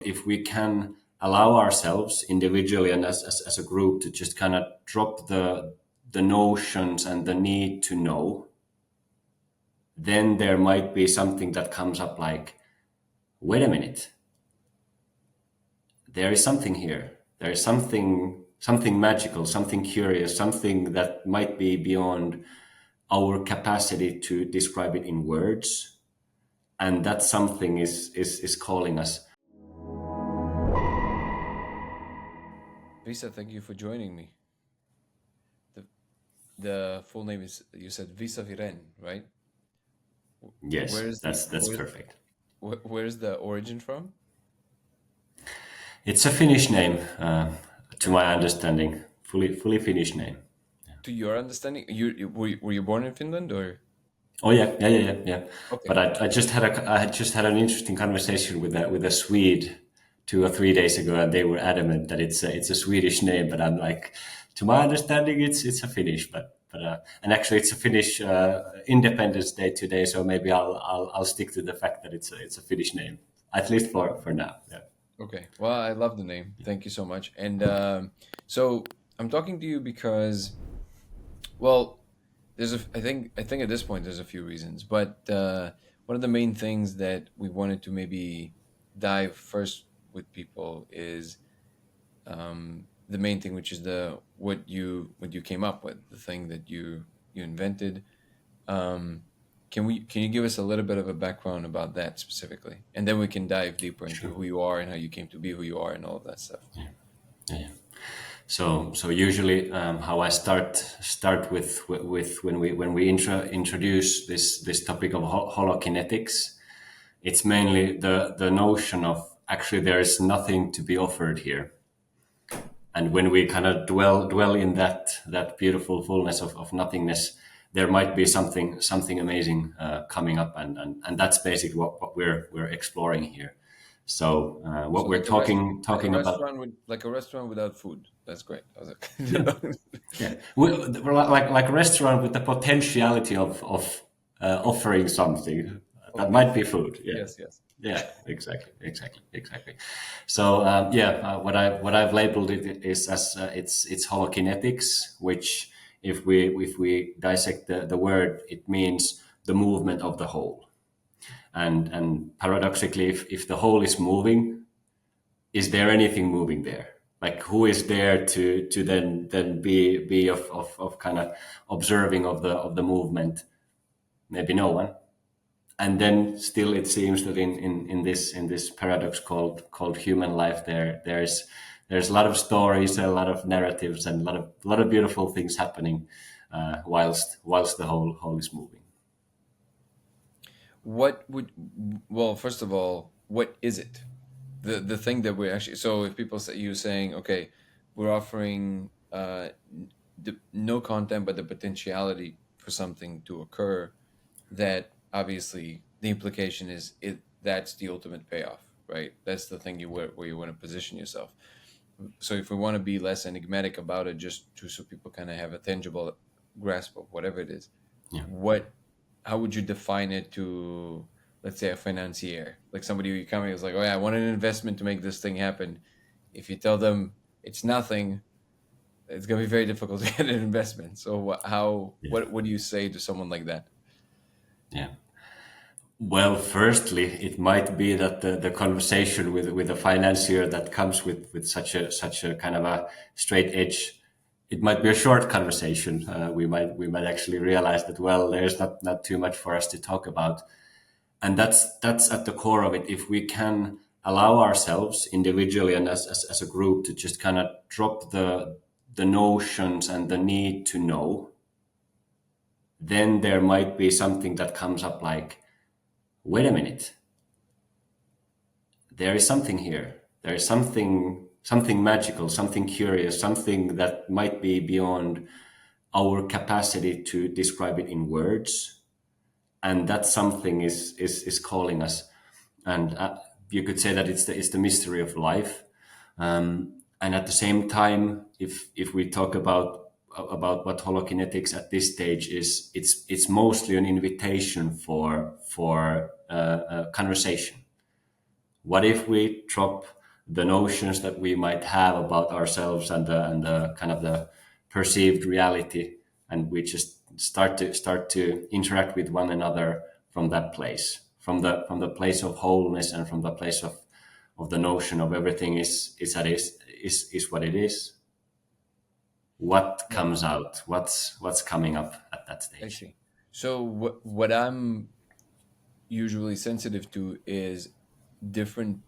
If we can allow ourselves individually and as a group to just kind of drop the notions and the need to know, then there might be something that comes up like, wait a minute, there is something here. There is something magical, something curious, something that might be beyond our capacity to describe it in words. And that something is calling us. Visa, thank you for joining me. The full name is, you said Visa Viren, right? Yes, that's perfect. Where's the origin from? It's a Finnish name, to my understanding, fully Finnish name. To your understanding, were you born in Finland or? Oh yeah. Okay. But I just had an interesting conversation with a Swede 2 or 3 days ago, and they were adamant that it's a Swedish name. But I'm like, to my understanding, it's a Finnish. But and actually, it's a Finnish Independence Day today, so maybe I'll stick to the fact that it's a Finnish name, at least for now. Yeah. Okay. Well, I love the name. Thank you so much. And so I'm talking to you because, well, I think at this point there's a few reasons, but one of the main things that we wanted to maybe dive first with people is the main thing, which is what you came up with, the thing that you invented. Can you give us a little bit of a background about that specifically, and then we can dive deeper into who you are and how you came to be who you are and all of that stuff. Yeah. So usually how I start with when we introduce this topic of holokinetics, it's mainly the notion of actually there is nothing to be offered here, and when we kind of dwell in that beautiful fullness of nothingness, there might be something amazing coming up, and that's basically what we're exploring here. So what we're talking about, like a restaurant without food. That's great. I was like, yeah, like a restaurant with the potentiality of offering something that might be food. Yeah. Yes. Yeah, exactly. So what I've labeled it is as it's holokinetics, which if we dissect the word, it means the movement of the whole. And paradoxically, if the whole is moving, is there anything moving there? Like who is there to then be of kind of observing of the movement? Maybe no one. And then still it seems that in this paradox called human life, there's a lot of stories, a lot of narratives, and a lot of beautiful things happening whilst the whole is moving. First of all, what is it? The thing that we're actually, so if people say, you saying, okay, we're offering no content, but the potentiality for something to occur, that obviously the implication is that's the ultimate payoff, right? That's the thing where you want to position yourself. So if we want to be less enigmatic about it, so people kind of have a tangible grasp of whatever it is, Yeah. how would you define it to, let's say, a financier, like somebody who coming is like, oh yeah, I want an investment to make this thing happen. If you tell them it's nothing, it's going to be very difficult to get an investment. So what do you say to someone like that? Yeah. Well, firstly, it might be that the conversation with a financier that comes with such a kind of a straight edge, it might be a short conversation. We might actually realize that, well, there's not too much for us to talk about, and that's at the core of it. If we can allow ourselves individually and as a group to just kind of drop the notions and the need to know, then there might be something that comes up like, wait a minute, there is something here. There is something magical, something curious, something that might be beyond our capacity to describe it in words, and that something is calling us. And you could say that it's the mystery of life. And at the same time, if we talk about what holokinetics at this stage is, it's mostly an invitation for conversation. What if we drop the notions that we might have about ourselves and the kind of the perceived reality, and we just start to interact with one another from that place, from the place of wholeness, and from the place of the notion of everything is what it is. What Yeah, comes out? What's coming up at that I stage? see. So what I'm usually sensitive to is different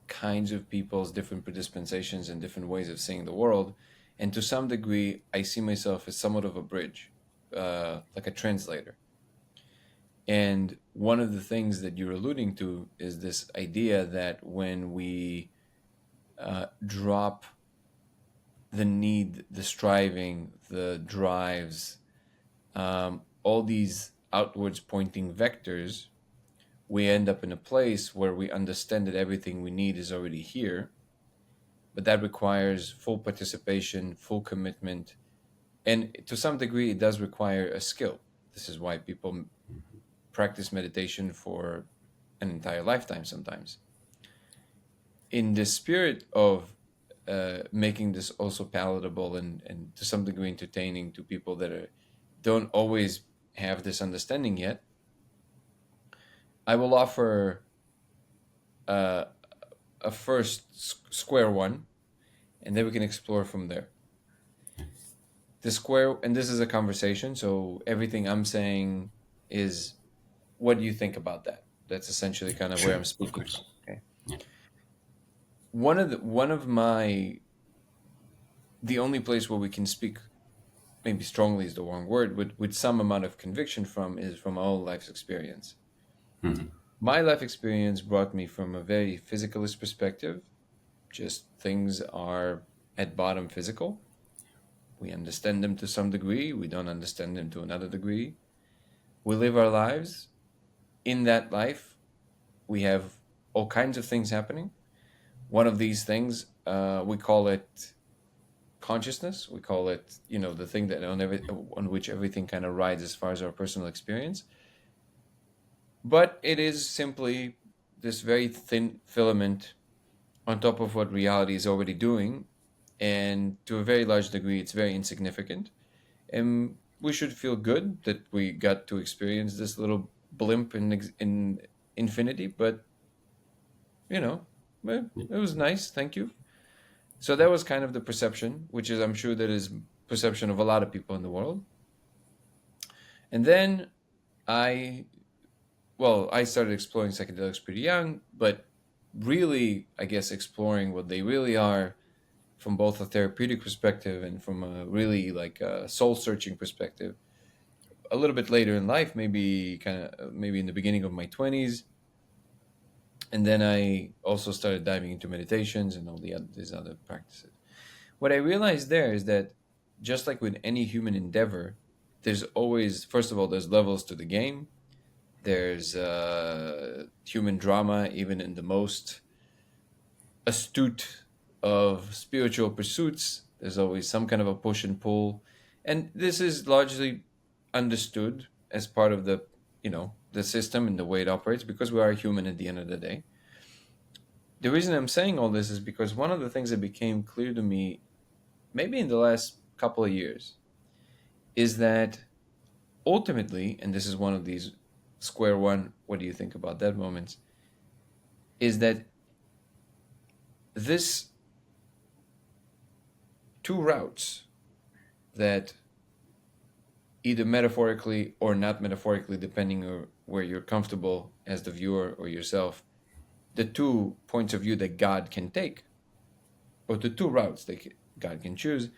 kinds of people's different predispensations and different ways of seeing the world. And to some degree, I see myself as somewhat of a bridge, like a translator. And one of the things that you're alluding to is this idea that when we drop the need, the striving, the drives, all these outwards pointing vectors, we end up in a place where we understand that everything we need is already here, but that requires full participation, full commitment, and to some degree, it does require a skill. This is why people practice meditation for an entire lifetime sometimes. In the spirit of making this also palatable and to some degree entertaining to people that don't always have this understanding yet, I will offer uh, a first square one, and then we can explore from there. The square, and this is a conversation, so everything I'm saying is, what do you think about that? That's essentially kind of where Sure, I'm of speaking course. from. Okay. Yeah. One of my the only place where we can speak, maybe strongly is the wrong word, with some amount of conviction from, is from our own life's experience. My life experience brought me from a very physicalist perspective. Just things are at bottom physical. We understand them to some degree. We don't understand them to another degree. We live our lives. In that life, we have all kinds of things happening. One of these things, we call it consciousness. We call it, the thing that on which everything kind of rides as far as our personal experience. But it is simply this very thin filament on top of what reality is already doing, and to a very large degree, it's very insignificant. And we should feel good that we got to experience this little blimp in infinity. But you know, it was nice. Thank you. So that was kind of the perception, which is, I'm sure, that is perception of a lot of people in the world. And then I, I started exploring psychedelics pretty young, but really, I guess, exploring what they really are from both a therapeutic perspective and from a really like a soul searching perspective a little bit later in life, maybe in the beginning of my 20s. And then I also started diving into meditations and all these other practices. What I realized there is that, just like with any human endeavor, there's always, first of all, there's levels to the game. There's human drama, even in the most astute of spiritual pursuits. There's always some kind of a push and pull. And this is largely understood as part of the system and the way it operates, because we are human at the end of the day. The reason I'm saying all this is because one of the things that became clear to me, maybe in the last couple of years, is that ultimately, and this is one of these square one, what do you think about that moments, is that this two routes that, either metaphorically or not metaphorically, depending on where you're comfortable as the viewer or yourself, the two points of view that God can take, or the two routes that God can choose,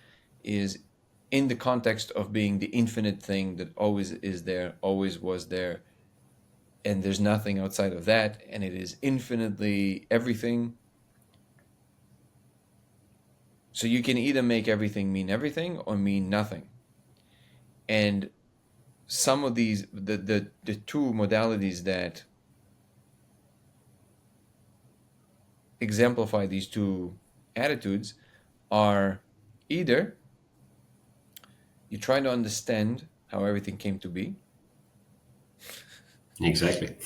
is in the context of being the infinite thing that always is there, always was there, and there's nothing outside of that, and it is infinitely everything. So you can either make everything mean everything or mean nothing. And some of these, the two modalities that exemplify these two attitudes are either you're trying to understand how everything came to be, Exactly.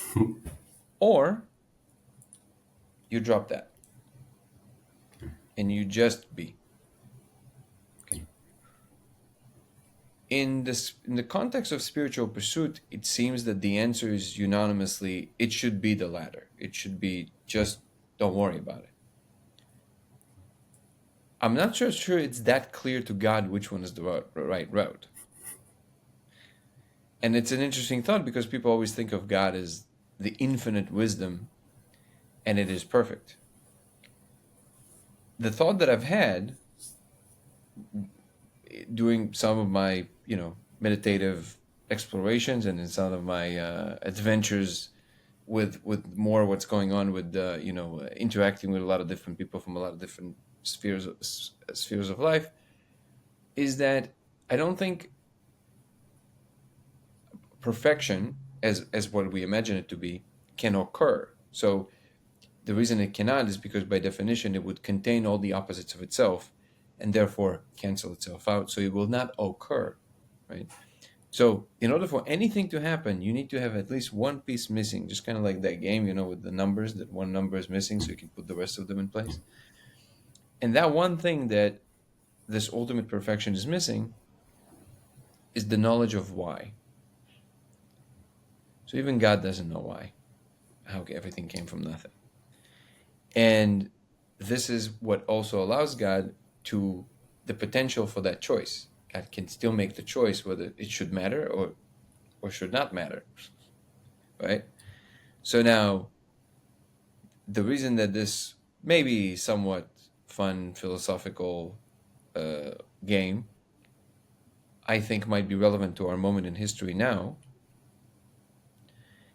or you drop that and you just be. Okay. In the context of spiritual pursuit, it seems that the answer is unanimously, it should be the latter. It should be just don't worry about it. I'm not sure it's that clear to God which one is the right route. And it's an interesting thought because people always think of God as the infinite wisdom, and it is perfect. The thought that I've had doing some of my, meditative explorations and in some of my adventures with more what's going on with, interacting with a lot of different people from a lot of different spheres of life, is that I don't think perfection, as what we imagine it to be, can occur. So the reason it cannot is because by definition it would contain all the opposites of itself and therefore cancel itself out. So it will not occur, right? So in order for anything to happen, you need to have at least one piece missing, just kind of like that game, with the numbers, that one number is missing so you can put the rest of them in place. And that one thing that this ultimate perfection is missing is the knowledge of why. So even God doesn't know why, how everything came from nothing. And this is what also allows God to the potential for that choice. God can still make the choice whether it should matter or should not matter, right? So now, the reason that this may be somewhat fun, philosophical game, I think might be relevant to our moment in history now,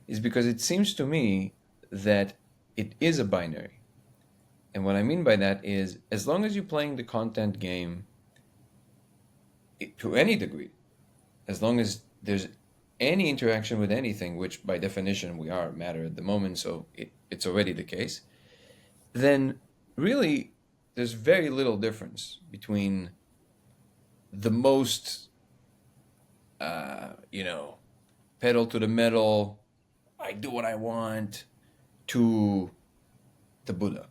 is because it seems to me that it is a binary. And what I mean by that is, as long as you're playing the content game to any degree, as long as there's any interaction with anything, which by definition we are matter at the moment, so it's already the case, then really there's very little difference between the most, pedal to the metal, I do what I want, to the Buddha.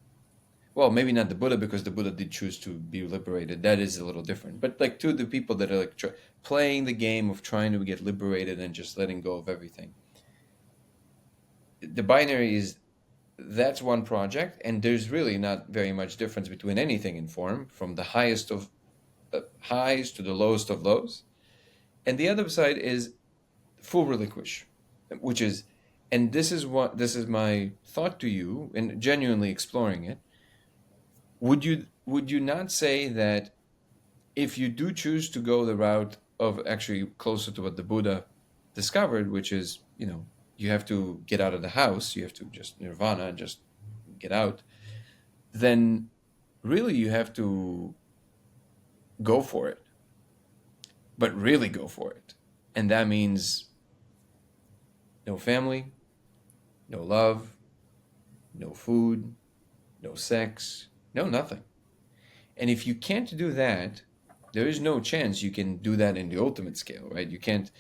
Well, maybe not the Buddha, because the Buddha did choose to be liberated. That is a little different. But like to the people that are like playing the game of trying to get liberated and just letting go of everything. The binary is, that's one project, and there's really not very much difference between anything in form, from the highest of highs to the lowest of lows. And the other side is full relinquish, which is, and this is my thought to you, and genuinely exploring it. Would you not say that if you do choose to go the route of actually closer to what the Buddha discovered, which is, you have to get out of the house, you have to just nirvana, just get out, then really you have to go for it, but really go for it. And that means no family, no love, no food, no sex, no nothing. And if you can't do that, there is no chance you can do that in the ultimate scale, right? You can't,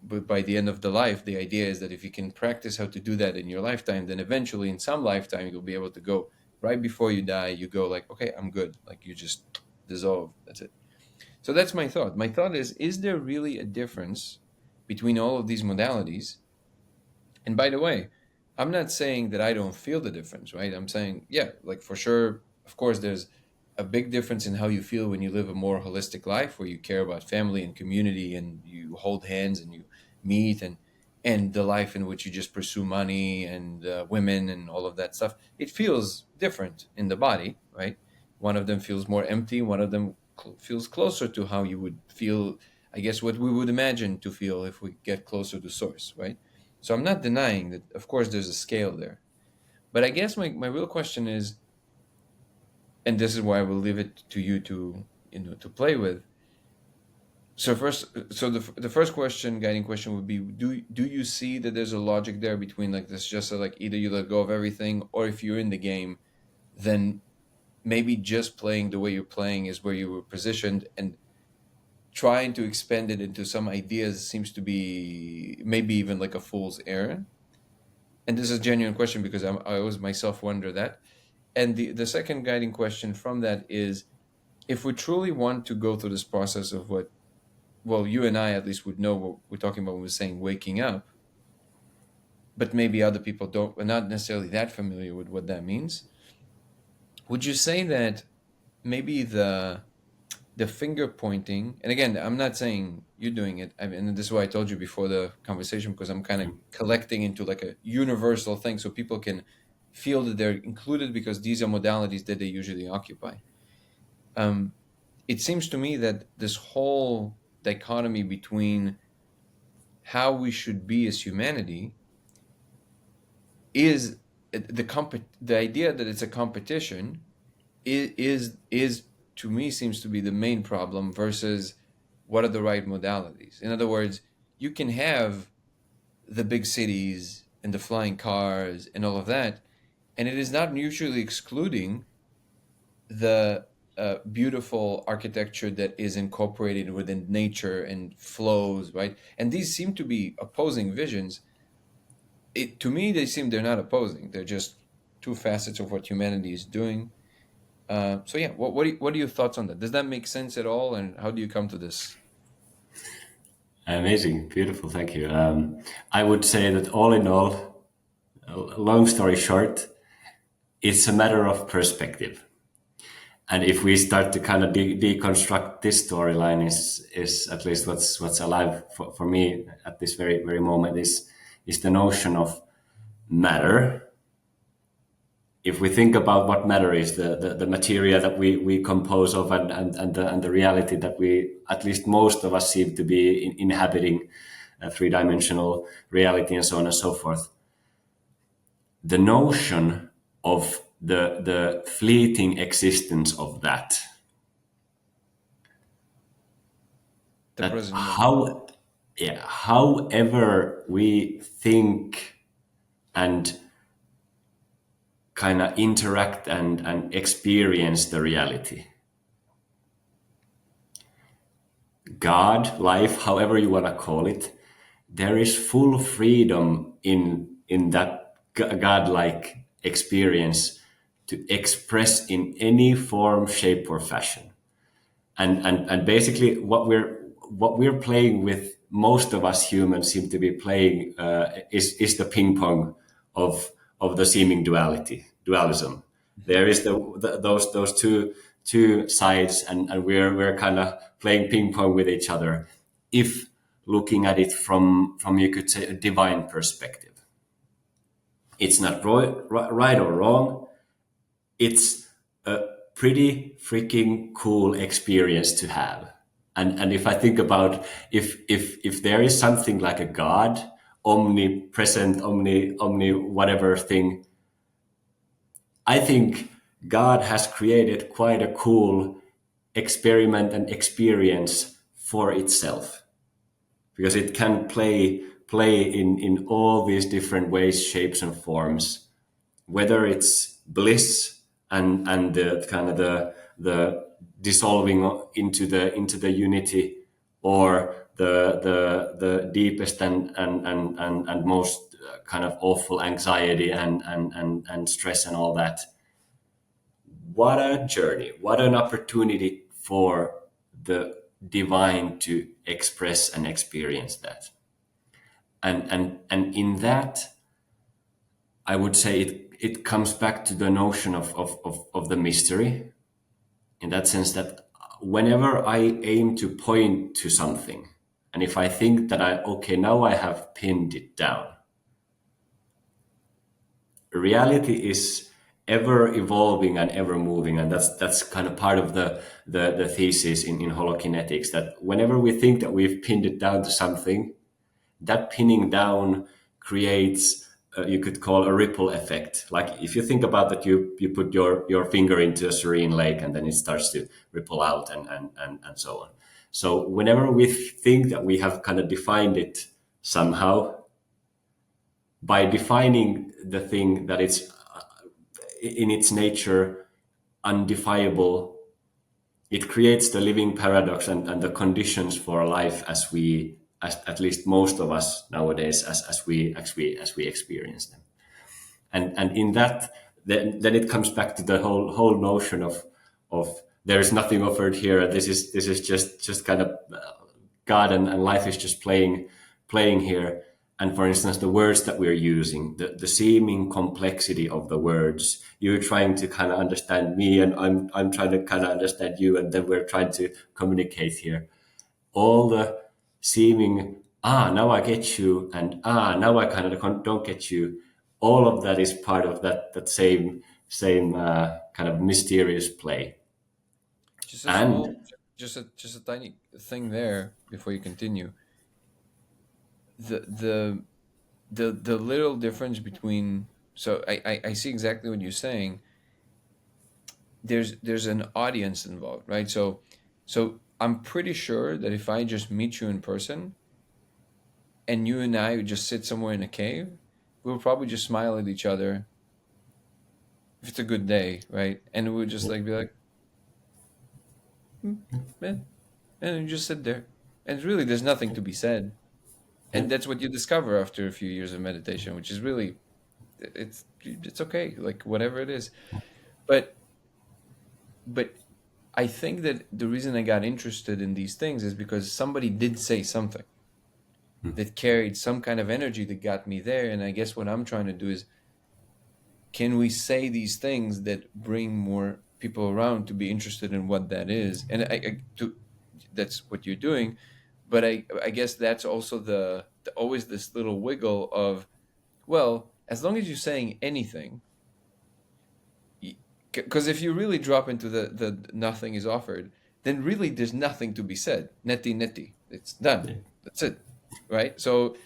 but by the end of the life, the idea is that if you can practice how to do that in your lifetime, then eventually in some lifetime, you'll be able to go right before you die, you go like, okay, I'm good. Like you just dissolve, that's it. So that's my thought. My thought is there really a difference between all of these modalities? And by the way, I'm not saying that I don't feel the difference, right? I'm saying, yeah, like for sure, of course, there's a big difference in how you feel when you live a more holistic life, where you care about family and community and you hold hands and you meet, and the life in which you just pursue money and women and all of that stuff. It feels different in the body, right? One of them feels more empty. One of them feels closer to how you would feel, I guess, what we would imagine to feel if we get closer to source, right? So I'm not denying that, of course, there's a scale there. But I guess my real question is, and this is why I will leave it to you to play with. So the first question, guiding question, would be: Do you see that there's a logic there between like this? Just like either you let go of everything, or if you're in the game, then maybe just playing the way you're playing is where you were positioned, and trying to expand it into some ideas seems to be maybe even like a fool's errand. And this is a genuine question because I always myself wonder that. And the second guiding question from that is, if we truly want to go through this process of what, well, you and I at least would know what we're talking about when we're saying waking up, but maybe other people don't, are not necessarily that familiar with what that means. Would you say that maybe the finger pointing, and again, I'm not saying you're doing it, I mean, and this is why I told you before the conversation, because I'm kind of collecting into like a universal thing so people can feel that they're included, because these are modalities that they usually occupy. Um, it seems to me that this whole dichotomy between how we should be as humanity is the idea that it's a competition is to me seems to be the main problem versus what are the right modalities. In other words, you can have the big cities and the flying cars and all of that, and it is not mutually excluding the beautiful architecture that is incorporated within nature and flows, right? And these seem to be opposing visions. To me, they're not opposing. They're just two facets of what humanity is doing. So yeah, what are your thoughts on that? Does that make sense at all? And how do you come to this? Amazing, beautiful, thank you. I would say that all in all, long story short, it's a matter of perspective. And if we start to kind of deconstruct this storyline, is at least what's alive for me at this very moment is the notion of matter. If we think about what matter is, the material that we compose of, and the reality that we, at least most of us, seem to be inhabiting, a three-dimensional reality and so on and so forth. The notion of the fleeting existence of that, The present moment. however we think and kind of interact and experience the reality, God, life, however you want to call it, there is full freedom in that godlike experience to express in any form, shape, or fashion. And basically, what we're playing with, most of us humans seem to be playing, is the ping pong of the seeming dualism. There is those two sides, and we're kind of playing ping pong with each other, if looking at it from you could say a divine perspective. It's not right or wrong. It's a pretty freaking cool experience to have. And if I think about, if there is something like a God, omnipresent, omni whatever thing, I think God has created quite a cool experiment and experience for itself, because it can play in all these different ways, shapes, and forms, whether it's bliss and the kind of the dissolving into the unity, or the deepest and most kind of awful anxiety and stress and all that. What a journey, what an opportunity for the divine to express and experience that. And in that, I would say it comes back to the notion of the mystery, in that sense that whenever I aim to point to something, and if I think that okay, now I have pinned it down, reality is ever evolving and ever moving, and that's kind of part of the thesis in holokinetics, that whenever we think that we've pinned it down to something, that pinning down creates, you could call a ripple effect. Like if you think about that, you put your finger into a serene lake, and then it starts to ripple out and so on. So whenever we think that we have kind of defined it somehow, by defining the thing that it's in its nature undefinable, it creates the living paradox and the conditions for life as at least most of us nowadays, as we experience them. And in that, then it comes back to the whole notion of there is nothing offered here. This is just kind of God, and life is just playing here. And for instance, the words that we're using, the seeming complexity of the words, you're trying to kind of understand me, and I'm trying to kind of understand you, and then we're trying to communicate here. All the seeming, now I get you, and now I kind of don't get you. All of that is part of that same kind of mysterious play. Just a And small, just a tiny thing there before you continue. The the the little difference between, so I see exactly what you're saying. There's an audience involved, right? So I'm pretty sure that if I just meet you in person and you and I would just sit somewhere in a cave, we'll probably just smile at each other if it's a good day, right? And we'll just like be like, man, and you just sit there, and really there's nothing to be said. yeah, And that's what you discover after a few years of meditation, which is really, it's okay, like whatever it is. But but I think that the reason I got interested in these things is because somebody did say something that carried some kind of energy that got me there. And I guess what I'm trying to do is, can we say these things that bring more people around to be interested in what that is? And that's what you're doing. But I guess that's also the always this little wiggle of, well, as long as you're saying anything, because if you really drop into the nothing is offered, then really there's nothing to be said. Neti neti, it's done. yeah, That's it, right? So,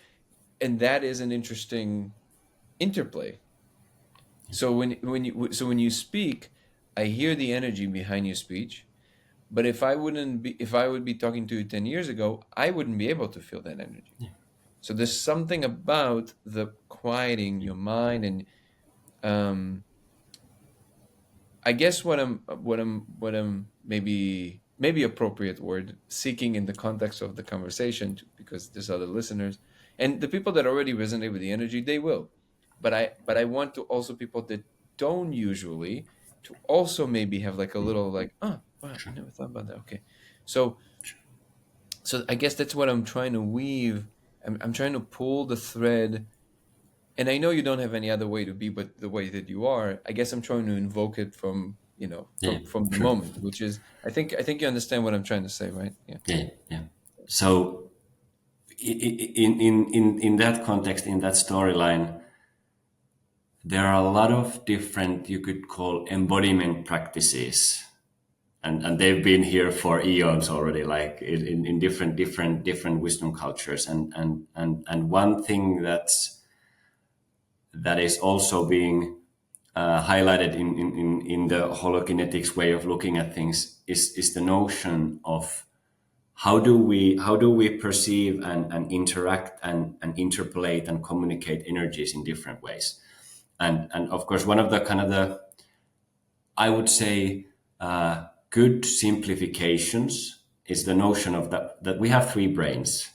and that is an interesting interplay. So when you speak, I hear the energy behind your speech. But if I would be talking to you 10 years ago, I wouldn't be able to feel that energy. So there's something about the quieting your mind, and um, I guess what I'm maybe appropriate word seeking in the context of the conversation, because there's other listeners, and the people that already resonate with the energy, they will. But I want to also people that don't usually, to also maybe have like a little like, oh wow, I sure. never thought about that. Okay, so I guess that's what I'm trying to weave. I'm trying to pull the thread, and I know you don't have any other way to be but the way that you are. I guess I'm trying to invoke it from, Yeah, from the sure. moment, which is, I think you understand what I'm trying to say, right? Yeah. Yeah, yeah. So in that context, in that storyline, there are a lot of different, you could call, embodiment practices, and they've been here for eons already, like in different wisdom cultures, and one thing that is also being highlighted in the holokinetics way of looking at things is the notion of how do we perceive and interact and interpolate and communicate energies in different ways. And of course, one of the kind of the, I would say, good simplifications is the notion of that we have three brains.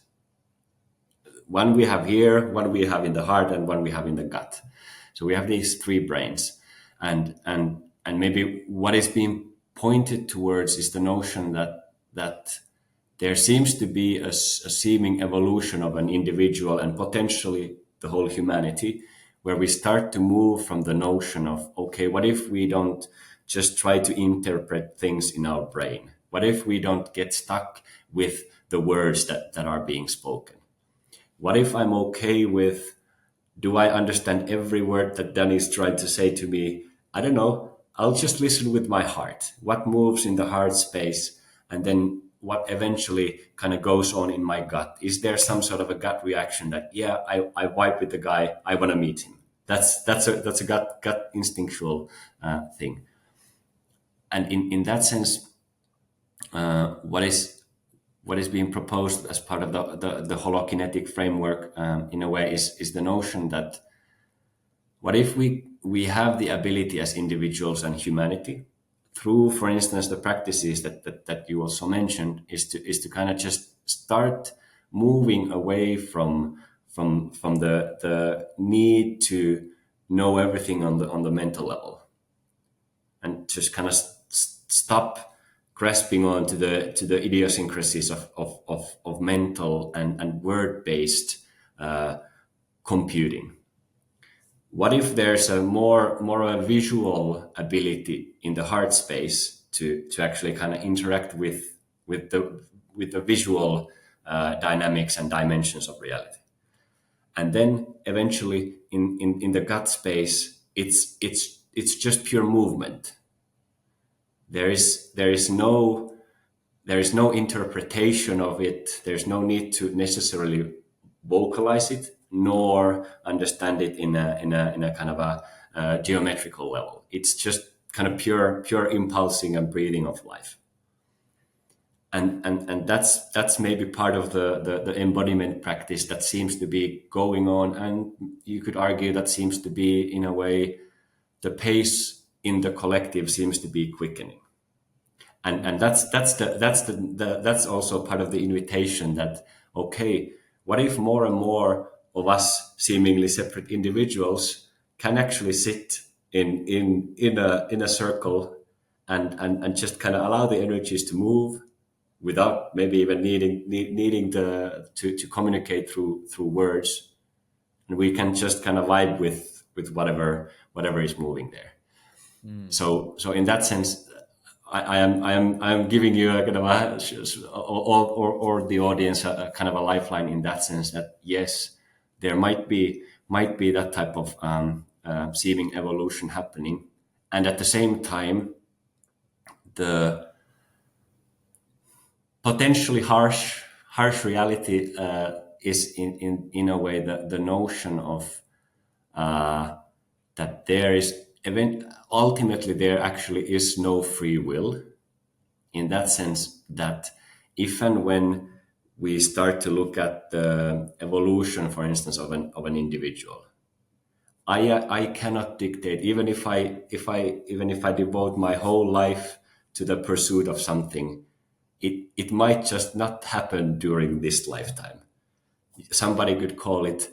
One we have here, one we have in the heart, and one we have in the gut. So we have these three brains, and maybe what is being pointed towards is the notion that there seems to be a seeming evolution of an individual and potentially the whole humanity, where we start to move from the notion of, okay, what if we don't just try to interpret things in our brain? What if we don't get stuck with the words that are being spoken? What if I'm okay with, do I understand every word that Danny is trying to say to me? I don't know. I'll just listen with my heart. What moves in the heart space, and then what eventually kind of goes on in my gut? Is there some sort of a gut reaction that, yeah, I vibe with the guy, I want to meet him? That's a gut instinctual thing. And in that sense, what is being proposed as part of the holokinetic framework, in a way, is the notion that what if we have the ability as individuals and humanity, through, for instance, the practices that you also mentioned, is to kind of just start moving away from the need to know everything on the mental level, and just kind of stop grasping on to the idiosyncrasies of mental and word based computing. What if there's a more a visual ability in the heart space to actually kind of interact with the visual dynamics and dimensions of reality? And then eventually in the gut space, it's just pure movement. There is no interpretation of it. There's no need to necessarily vocalize it nor understand it in a kind of a geometrical level. It's just kind of pure impulsing and breathing of life. And that's maybe part of the embodiment practice that seems to be going on, and you could argue that seems to be, in a way, the pace in the collective seems to be quickening. And that's also part of the invitation that, okay, what if more and more of us seemingly separate individuals can actually sit in a circle and just kind of allow the energies to move without maybe even needing to communicate through words, and we can just kind of vibe with whatever is moving there. Mm. So in that sense, I am giving you a kind of or the audience a kind of a lifeline in that sense, that yes, there might be that type of seeming evolution happening, and at the same time, the potentially harsh reality is in a way the notion of that there is ultimately there actually is no free will, in that sense that if and when we start to look at the evolution, for instance, of an individual, I cannot dictate, even if I devote my whole life to the pursuit of something, it might just not happen during this lifetime. Somebody could call it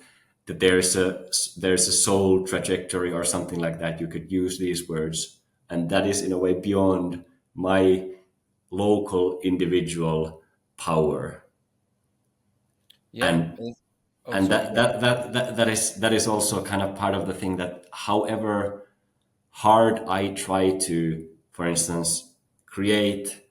that there's a soul trajectory or something like that. You could use these words, and that is in a way beyond my local individual power. Yeah. and Oh, and sorry. that Go ahead. that is also kind of part of the thing, that however hard I try to, for instance, create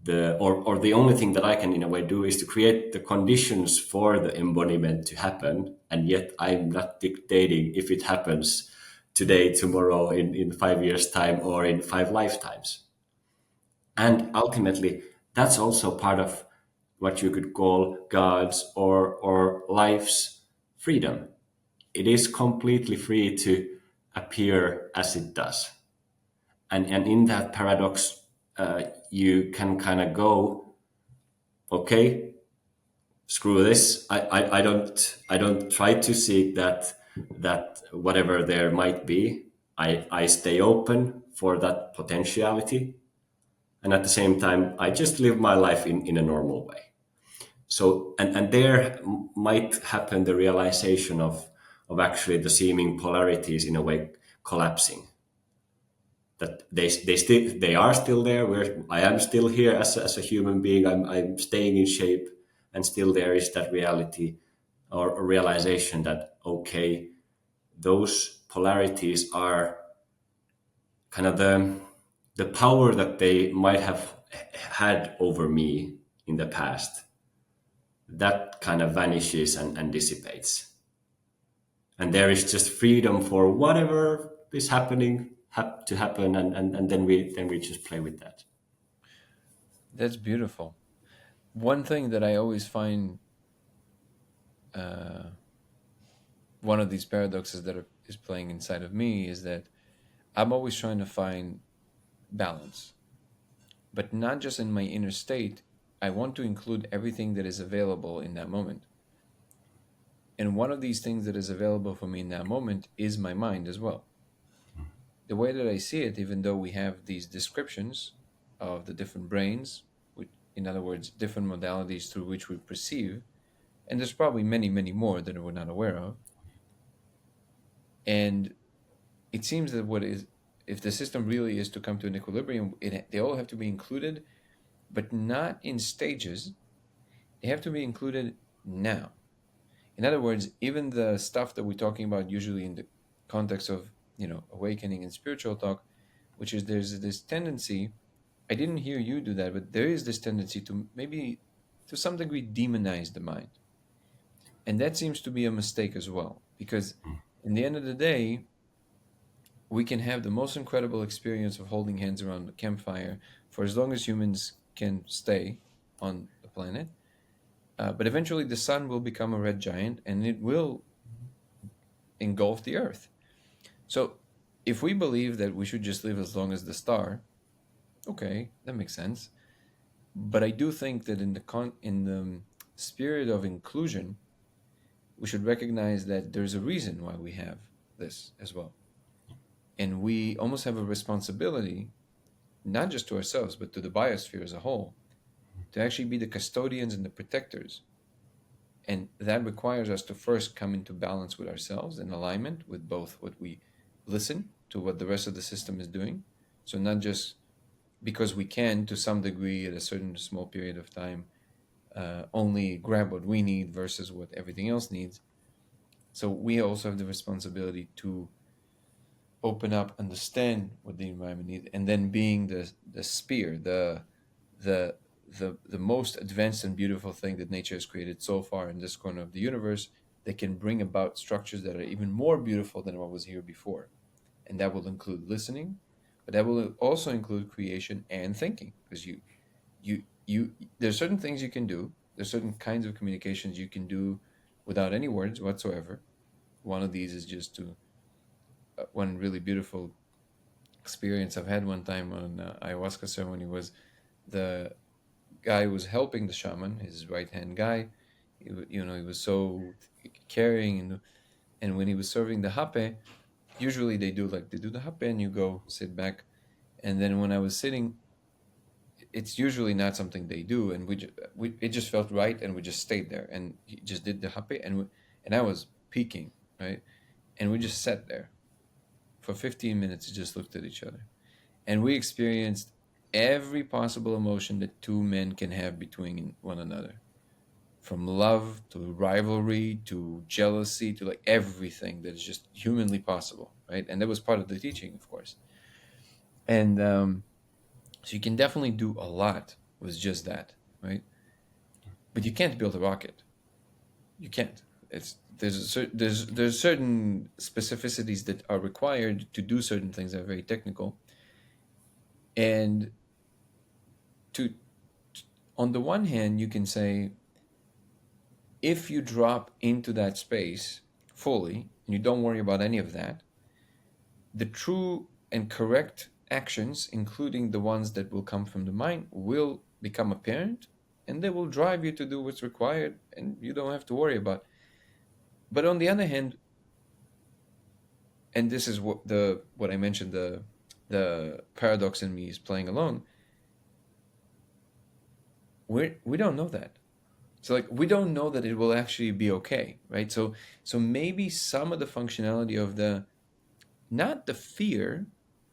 or the only thing that I can in a way do is to create the conditions for the embodiment to happen, and yet I'm not dictating if it happens today, tomorrow, in 5 years time, or in 5 lifetimes. And ultimately, that's also part of what you could call God's or life's freedom. It is completely free to appear as it does. And in that paradox, you can kind of go, okay, screw this. I don't try to seek that whatever there might be. I stay open for that potentiality, and at the same time, I just live my life in a normal way. So and there might happen the realization of actually the seeming polarities in a way collapsing, that they are still there, where I am still here as a human being. I'm staying in shape, and still there is that reality or a realization that, okay, those polarities are kind of the power that they might have had over me in the past, that kind of vanishes and dissipates, and there is just freedom for whatever is happening to happen, and then we just play with that. That's beautiful. One thing that I always find, one of these paradoxes that is playing inside of me, is that I'm always trying to find balance, but not just in my inner state. I want to include everything that is available in that moment. And one of these things that is available for me in that moment is my mind as well. The way that I see it, even though we have these descriptions of the different brains, which, in other words, different modalities through which we perceive, and there's probably many, many more that we're not aware of. And it seems that if the system really is to come to an equilibrium, they all have to be included, but not in stages. They have to be included now. In other words, even the stuff that we're talking about usually in the context of, awakening and spiritual talk, which is there's this tendency, I didn't hear you do that, but there is this tendency to maybe to some degree demonize the mind. And that seems to be a mistake as well, because in the end of the day, we can have the most incredible experience of holding hands around the campfire for as long as humans can stay on the planet. But eventually the sun will become a red giant and it will engulf the earth. So if we believe that we should just live as long as the star, okay, that makes sense. But I do think that in the spirit of inclusion, we should recognize that there's a reason why we have this as well. And we almost have a responsibility, not just to ourselves, but to the biosphere as a whole, to actually be the custodians and the protectors. And that requires us to first come into balance with ourselves and alignment with both what we listen to, what the rest of the system is doing. So not just because we can, to some degree, at a certain small period of time, only grab what we need versus what everything else needs. So we also have the responsibility to open up, understand what the environment needs, and then being the spear, the most advanced and beautiful thing that nature has created so far in this corner of the universe, that can bring about structures that are even more beautiful than what was here before. And that will include listening, but that will also include creation and thinking, because there's certain things you can do, there's certain kinds of communications you can do without any words whatsoever. One of these is just to one really beautiful experience I've had one time on ayahuasca ceremony was the guy who was helping the shaman, his right hand guy. He was so caring, and when he was serving the hape, usually they do the hape and you go sit back, and then when I was sitting, it's usually not something they do, and it just felt right, and we just stayed there, and he just did the hape, and I was peeking, right, and we just sat there for 15 minutes, just looked at each other, and we experienced every possible emotion that two men can have between one another, from love to rivalry to jealousy to like everything that is just humanly possible, right? And that was part of the teaching, of course. And so you can definitely do a lot with just that, right? But you can't build a rocket. You can't. There's certain specificities that are required to do certain things that are very technical. And on the one hand, you can say, if you drop into that space fully and you don't worry about any of that, the true and correct actions, including the ones that will come from the mind, will become apparent, and they will drive you to do what's required, and you don't have to worry about. But on the other hand, and this is what I mentioned, the paradox in me is playing along. We don't know that. So like we don't know that it will actually be okay, right? So maybe some of the functionality of not the fear,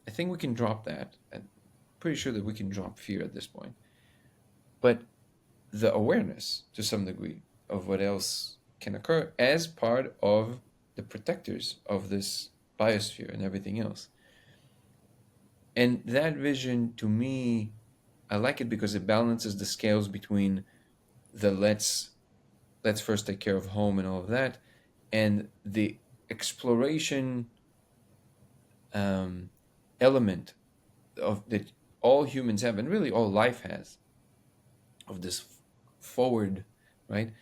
I think we can drop that. I'm pretty sure that we can drop fear at this point. But the awareness to some degree of what else can occur as part of the protectors of this biosphere and everything else. And that vision, to me, I like it because it balances the scales between the let's first take care of home and all of that, and the exploration element of that all humans have, and really all life has, of this forward, right?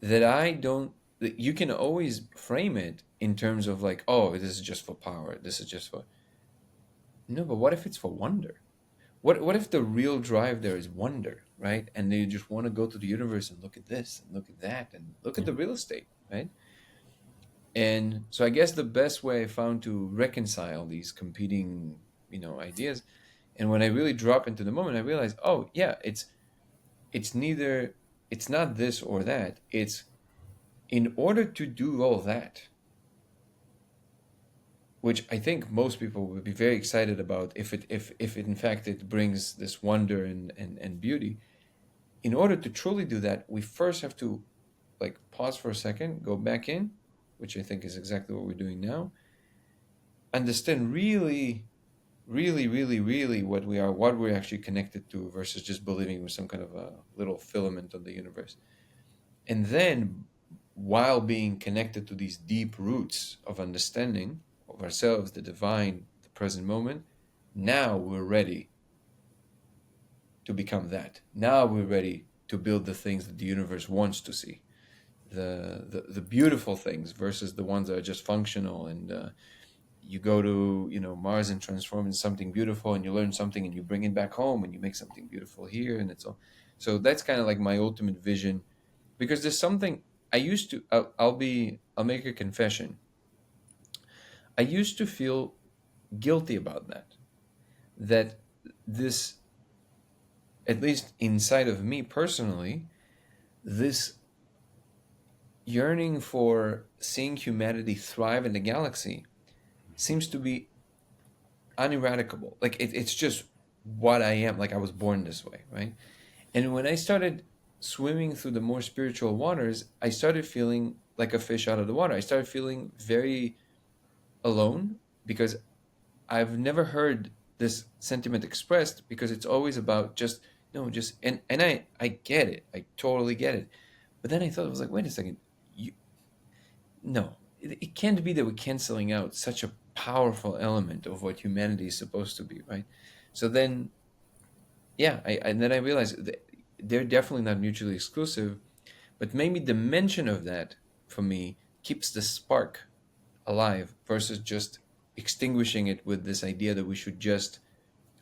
That you can always frame it in terms of like, oh, this is just for power, this is just for. No, but what if it's for wonder? What if the real drive there is wonder, right? And they just want to go to the universe and look at this and look at that and look at the real estate, right? And so I guess the best way I found to reconcile these competing, ideas, and when I really drop into the moment, I realize, oh yeah, it's not this or that. It's in order to do all that, which I think most people would be very excited about if it in fact it brings this wonder and beauty. In order to truly do that, we first have to like pause for a second, go back in, which I think is exactly what we're doing now, understand really, really, really, really what we are, what we're actually connected to, versus just believing we're some kind of a little filament of the universe. And then, while being connected to these deep roots of understanding of ourselves, the divine, the present moment, now we're ready to become that. Now we're ready to build the things that the universe wants to see, the beautiful things versus the ones that are just functional. And you go to Mars and transform into something beautiful, and you learn something, and you bring it back home, and you make something beautiful here, and it's all. So that's kind of like my ultimate vision, because there's something I used to. I'll make a confession. I used to feel guilty about that. That this, at least inside of me personally, this yearning for seeing humanity thrive in the galaxy seems to be uneradicable. Like it's just what I am. Like I was born this way, right? And when I started swimming through the more spiritual waters, I started feeling like a fish out of the water. I started feeling very alone, because I've never heard this sentiment expressed, because it's always about just no, just and I get it. I totally get it. But then I thought, I was like, wait a second, you no, it can't be that we're canceling out such a powerful element of what humanity is supposed to be, right? So then, yeah, and then I realized that they're definitely not mutually exclusive, but maybe the mention of that for me keeps the spark alive versus just extinguishing it with this idea that we should just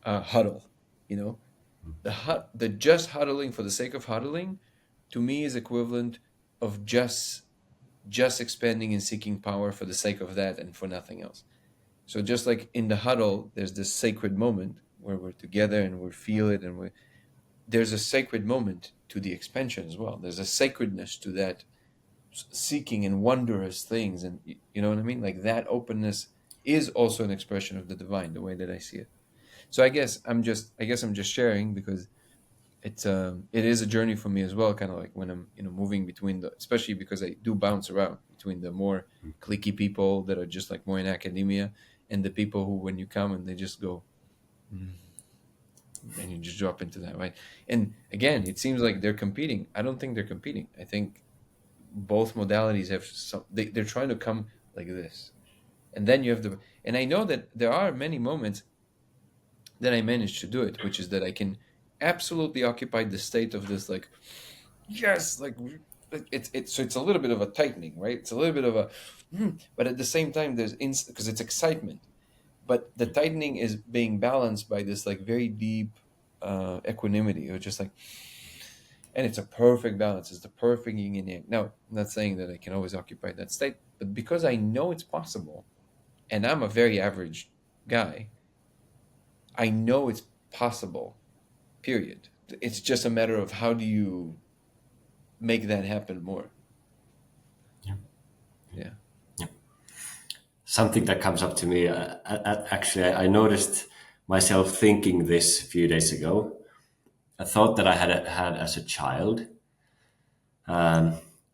huddle. You know, the just huddling for the sake of huddling, to me is equivalent of just expanding and seeking power for the sake of that and for nothing else. So just like in the huddle, there's this sacred moment where we're together and we feel it, and there's a sacred moment to the expansion as well. There's a sacredness to that seeking and wondrous things, and you know what I mean. Like that openness is also an expression of the divine, the way that I see it. So I guess I'm just sharing, because it is a journey for me as well, kind of like when I'm moving between the, especially because I do bounce around between the more cliquey people that are just like more in academia, and the people who, when you come and they just go, "Mm," and you just drop into that, right? And again, it seems like they're competing. I don't think they're competing. I think both modalities have some, they're trying to come like this, and then you have the, and I know that there are many moments that I managed to do it, which is that I can absolutely occupy the state of this, like, yes, like it's so it's a little bit of a tightening, right? It's a little bit of a, but at the same time, there's because it's excitement, but the tightening is being balanced by this like very deep equanimity, or just like, and it's a perfect balance. It's the perfect yin and yang. Now, I'm not saying that I can always occupy that state, but because I know it's possible, and I'm a very average guy, I know it's possible. Period. It's just a matter of how do you make that happen more. Yeah. Yeah. Yeah. Something that comes up to me, actually, I noticed myself thinking this a few days ago. A thought that I had as a child.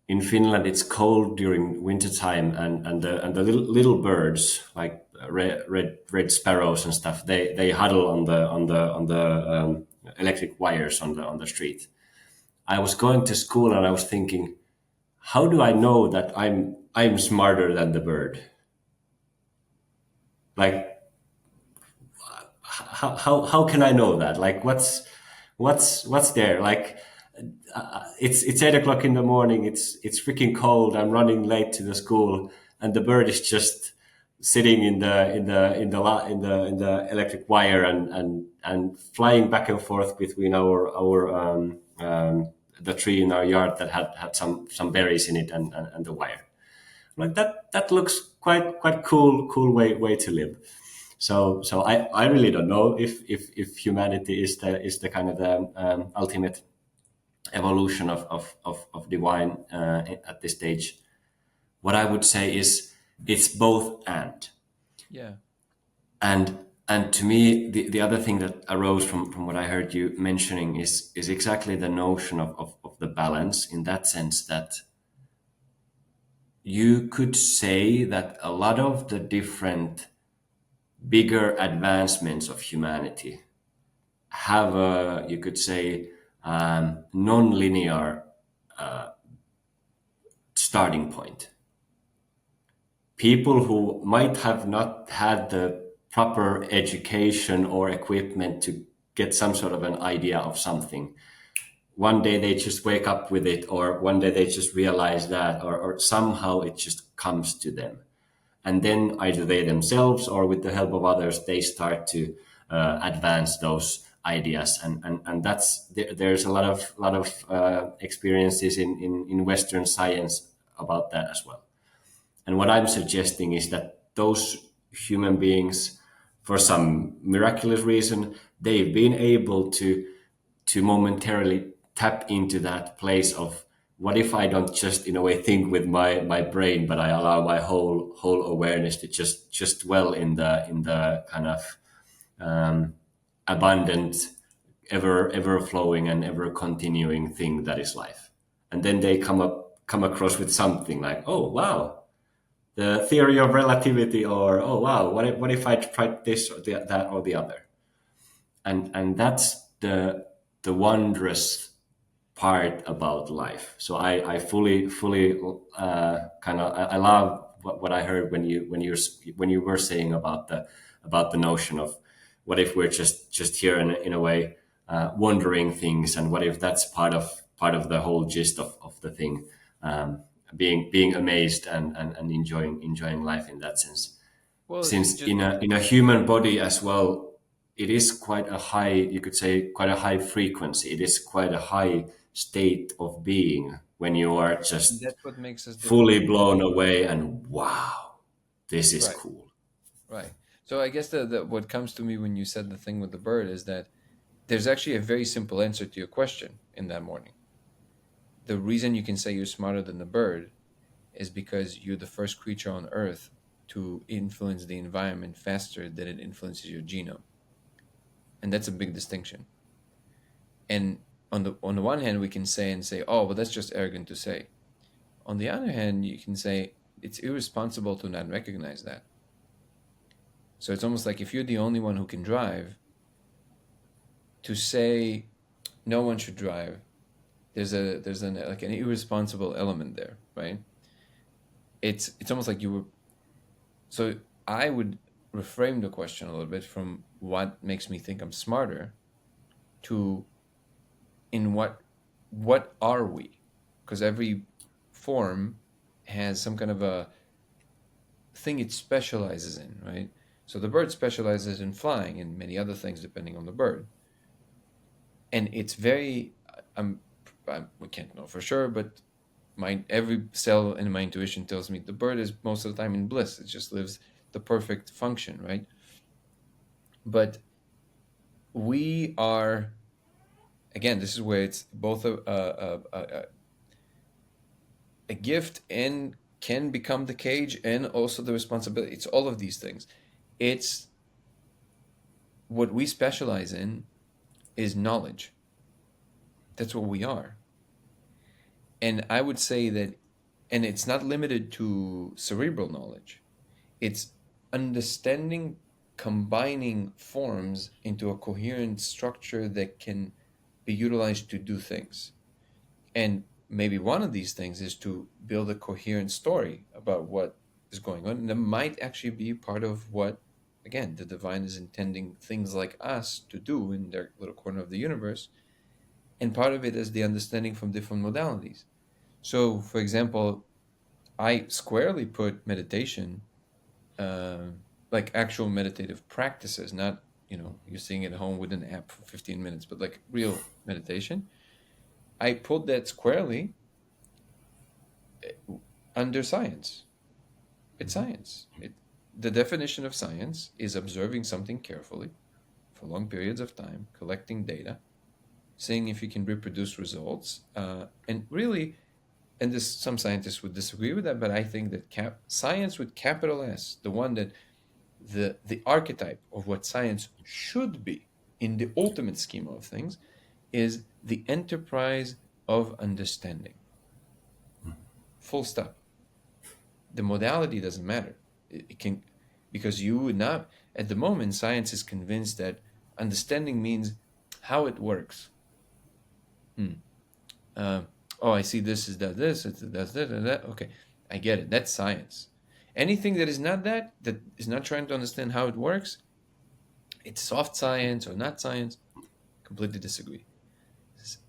In Finland, it's cold during wintertime, and the little birds, like red sparrows and stuff, they huddle on the electric wires on the street. I was going to school and I was thinking, how do I know that I'm smarter than the bird? Like, how can I know that? Like, what's there? Like, it's 8 o'clock in the morning. It's freaking cold. I'm running late to the school, and the bird is just sitting in the electric wire and flying back and forth between our the tree in our yard that had some berries in it, and the wire. Like that looks quite cool way to live. So I really don't know if humanity is the kind of the ultimate evolution of divine at this stage. What I would say is it's both and. Yeah. And to me, the other thing that arose from what I heard you mentioning is exactly the notion of the balance, in that sense that you could say that a lot of the different bigger advancements of humanity have a, you could say, non-linear starting point. People who might have not had the proper education or equipment to get some sort of an idea of something, one day they just wake up with it, or one day they just realize that, or somehow it just comes to them. And then either they themselves or with the help of others, they start to advance those ideas. And that's, there's a lot of experiences in Western science about that as well. And what I'm suggesting is that those human beings, for some miraculous reason, they've been able to momentarily tap into that place of, what if I don't just in a way think with my brain, but I allow my whole awareness to just dwell in the kind of abundant, ever flowing and ever continuing thing that is life. And then they come across with something like, oh wow, the theory of relativity, or oh wow, what if I tried this or that or the other. And that's the wondrous part about life. So I fully kind of, I love what I heard when you were saying about the notion of, what if we're just here in a way, wondering things, and what if that's part of the whole gist of the thing, being amazed and enjoying life in that sense. Well, Since just in a human body as well, it is quite a high, you could say, quite a high frequency. It is quite a high state of being when you are just that's what makes us different. fully blown away and wow, this is Right. cool. Right. So I guess the what comes to me when you said the thing with the bird is that there's actually a very simple answer to your question in that morning. The reason you can say you're smarter than the bird is because you're the first creature on Earth to influence the environment faster than it influences your genome. And that's a big distinction. And on the one hand, we can say, oh, well, that's just arrogant to say. On the other hand, you can say it's irresponsible to not recognize that. So it's almost like if you're the only one who can drive, to say no one should drive, there's an like an irresponsible element there, right? It's almost like you were. So I would reframe the question a little bit from what makes me think I'm smarter to in what are we? Because every form has some kind of a thing it specializes in, right? So the bird specializes in flying and many other things depending on the bird. And it's very we can't know for sure, but my every cell in my intuition tells me the bird is most of the time in bliss. It just lives the perfect function, right? But we are, again, this is where it's both a gift and can become the cage and also the responsibility. It's all of these things. It's what we specialize in is knowledge. That's what we are. And I would say that, and it's not limited to cerebral knowledge, it's understanding combining forms into a coherent structure that can be utilized to do things. And maybe one of these things is to build a coherent story about what is going on. And that might actually be part of what, again, the divine is intending things like us to do in their little corner of the universe. And part of it is the understanding from different modalities. So, for example, I squarely put meditation, uh, like actual meditative practices, not, you're sitting at home with an app for 15 minutes, but like real meditation. I put that squarely under science. It's science. The definition of science is observing something carefully for long periods of time, collecting data, seeing if you can reproduce results, and really, and some scientists would disagree with that, but I think that science with capital S, the one that the archetype of what science should be in the ultimate schema of things is the enterprise of understanding. Full stop. The modality doesn't matter. It can, because you would not, at the moment, science is convinced that understanding means how it works. Oh, I see this is does this, it does that and that. Okay, I get it. That's science. Anything that is not that is not trying to understand how it works, it's soft science or not science. Completely disagree.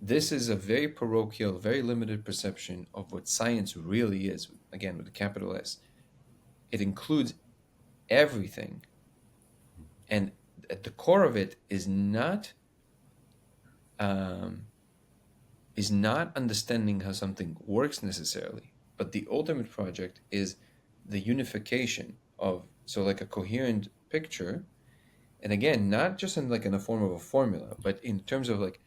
This is a very parochial, very limited perception of what science really is, again, with a capital S. It includes everything. And at the core of it is not understanding how something works necessarily, but the ultimate project is the unification of, so like a coherent picture. And again, not just in a form of a formula, but in terms of like